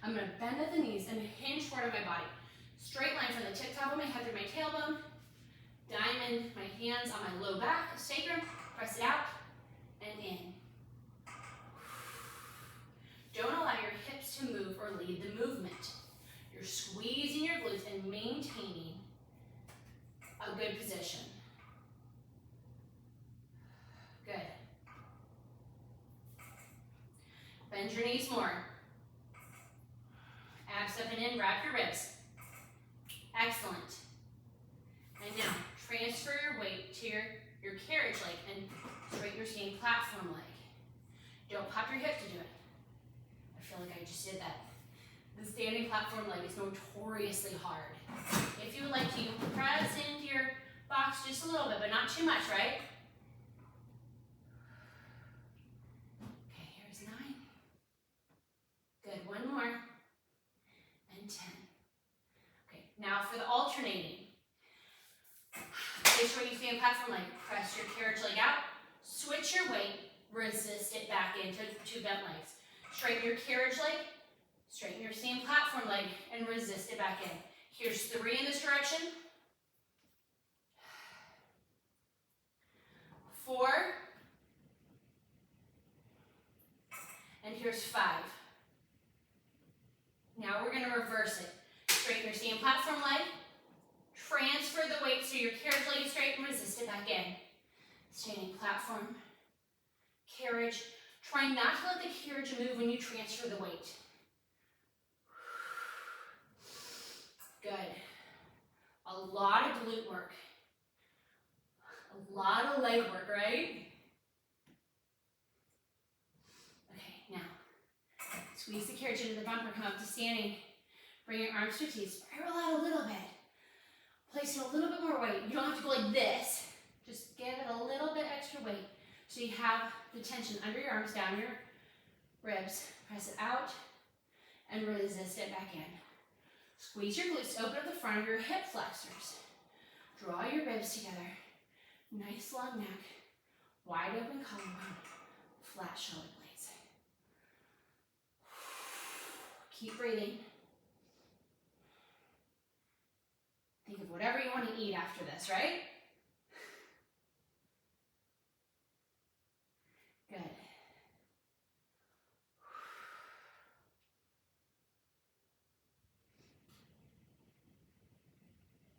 I'm going to bend at the knees and hinge forward on my body. Straight line from the tip top of my head through my tailbone. Diamond, my hands on my low back, sacrum, press it out, and in. Don't allow your hips to move or lead the movement. You're squeezing your glutes and maintaining a good position. Good. Bend your knees more. Abs up and in, wrap your ribs. Excellent. And now, transfer your weight to your carriage leg and straighten your standing platform leg. Don't pop your hip to do it. I feel like I just did that. The standing platform leg is notoriously hard. If you would like to press into your box just a little bit, but not too much, right? Okay, here's 9. Good, one more. And 10. Okay, now for the alternating. Make sure you stay in platform leg. Press your carriage leg out. Switch your weight. Resist it back into 2 bent legs. Straighten your carriage leg. Straighten your same platform leg and resist it back in. Here's 3 in this direction. 4. And here's 5. Now we're going to reverse it. Straighten your same platform leg. Transfer the weight so your carriage leg is straight and resist it back in. Standing platform, carriage. Try not to let the carriage move when you transfer the weight. Good. A lot of glute work. A lot of leg work, right? Okay, now, squeeze the carriage into the bumper, come up to standing. Bring your arms to your teeth, spiral out a little bit. Place a little bit more weight. You don't have to go like this. Just give it a little bit extra weight so you have the tension under your arms, down your ribs. Press it out and resist it back in. Squeeze your glutes, open up the front of your hip flexors. Draw your ribs together. Nice long neck, wide open collarbone, flat shoulder blades. Keep breathing. Think of whatever you want to eat after this, right? Good.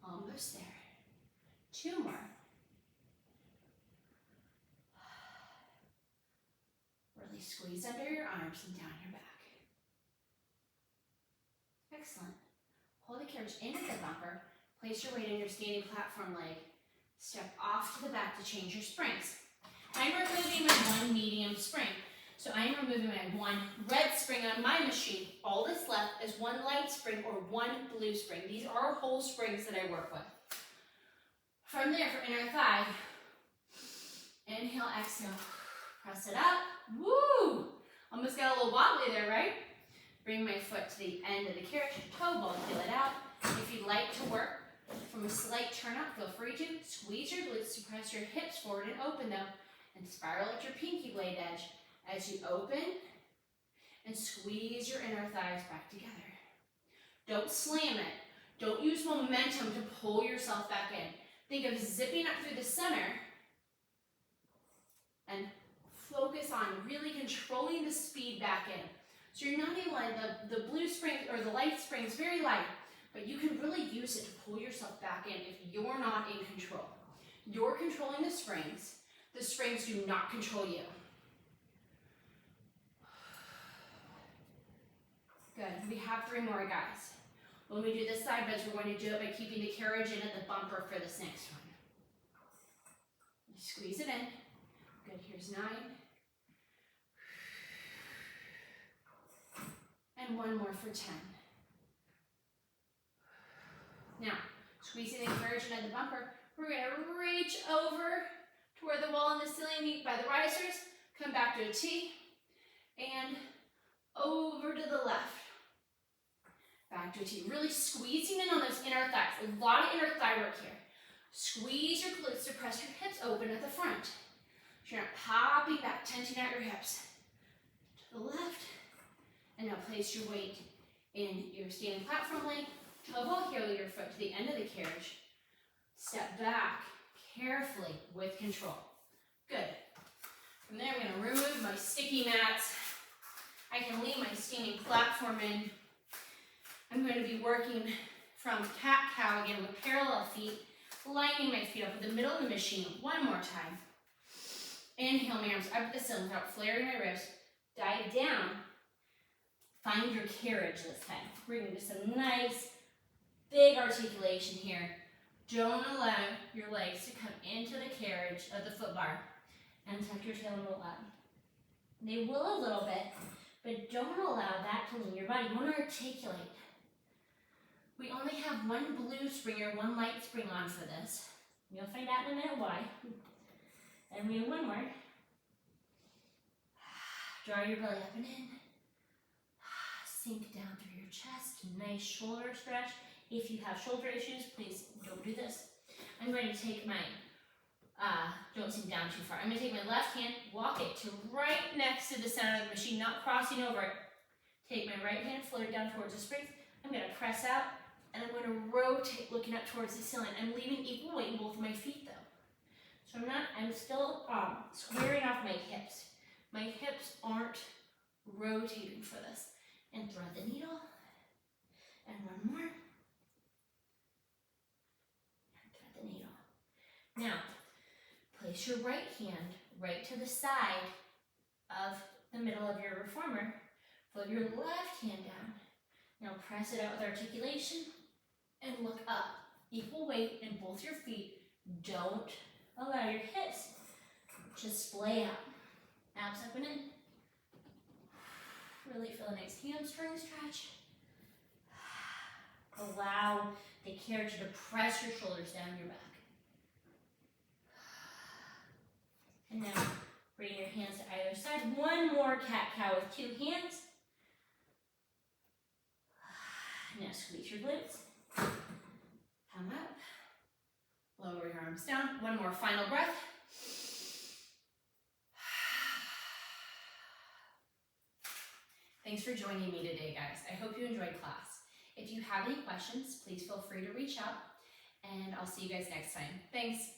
Almost there. 2 more. Really squeeze under your arms and down your back. Excellent. Hold the carriage into the bumper. Place your weight in your standing platform leg. Step off to the back to change your springs. I'm removing my 1 medium spring. So I'm removing my 1 red spring on my machine. All that's left is 1 light spring or 1 blue spring. These are whole springs that I work with. From there, for inner thigh, inhale, exhale. Press it up. Woo! Almost got a little wobbly there, right? Bring my foot to the end of the carriage, toe ball, feel it out. If you'd like to work from a slight turn up, feel free to. Squeeze your glutes to press your hips forward and open though, and spiral at your pinky blade edge as you open and squeeze your inner thighs back together. Don't slam it. Don't use momentum to pull yourself back in. Think of zipping up through the center and focus on really controlling the speed back in. So you're not able to, the blue spring or the light spring is very light, but you can really use it to pull yourself back in if you're not in control. You're controlling the springs do not control you. Good, we have 3 more, guys. When we do the side bends, we're going to do it by keeping the carriage in at the bumper for this next one. Squeeze it in. Good, here's 9. And 1 more for 10. Now, squeezing the carriage in at the bumper, we're going to reach over to where the wall and the ceiling meet by the risers, come back to a T, and over to the left. Back to a T. Really squeezing in on those inner thighs. A lot of inner thigh work here. Squeeze your glutes to press your hips open at the front. So you're not popping back, tension out your hips. To the left. And now place your weight in your standing platform leg. Toe ball heel your foot to the end of the carriage. Step back carefully with control. Good. From there, I'm going to remove my sticky mats. I can leave my standing platform in. I'm going to be working from cat-cow again with parallel feet, lining my feet up in the middle of the machine. One more time. Inhale my arms up at the ceiling without flaring my ribs. Dive down. Find your carriage this time. Bring into some nice, big articulation here. Don't allow your legs to come into the carriage of the foot bar. And tuck your tail and roll up. They will a little bit, but don't allow that to lean your body. You want to articulate. We only have one blue spring or one light spring on for this. You'll find out in a minute why. And we have one more. Draw your belly up and in. Sink down through your chest. Nice shoulder stretch. If you have shoulder issues, please don't do this. I'm going to take my, don't sink down too far. I'm going to take my left hand, walk it to right next to the center of the machine, not crossing over it. Take my right hand, float it down towards the springs. I'm going to press out, and I'm going to rotate looking up towards the ceiling. I'm leaving equal weight in both of my feet though. So I'm still squaring off my hips. My hips aren't rotating for this. And thread the needle. And one more. And thread the needle. Now, place your right hand right to the side of the middle of your reformer. Float your left hand down. Now press it out with articulation and look up. Equal weight in both your feet. Don't allow your hips to splay out. Abs up and in. Really feel a nice hamstring stretch. Allow the carriage to press your shoulders down your back. And now bring your hands to either side. One more cat-cow with two hands. Now squeeze your glutes. Come up. Lower your arms down. One more final breath. Thanks for joining me today, guys. I hope you enjoyed class. If you have any questions, please feel free to reach out, and I'll see you guys next time. Thanks.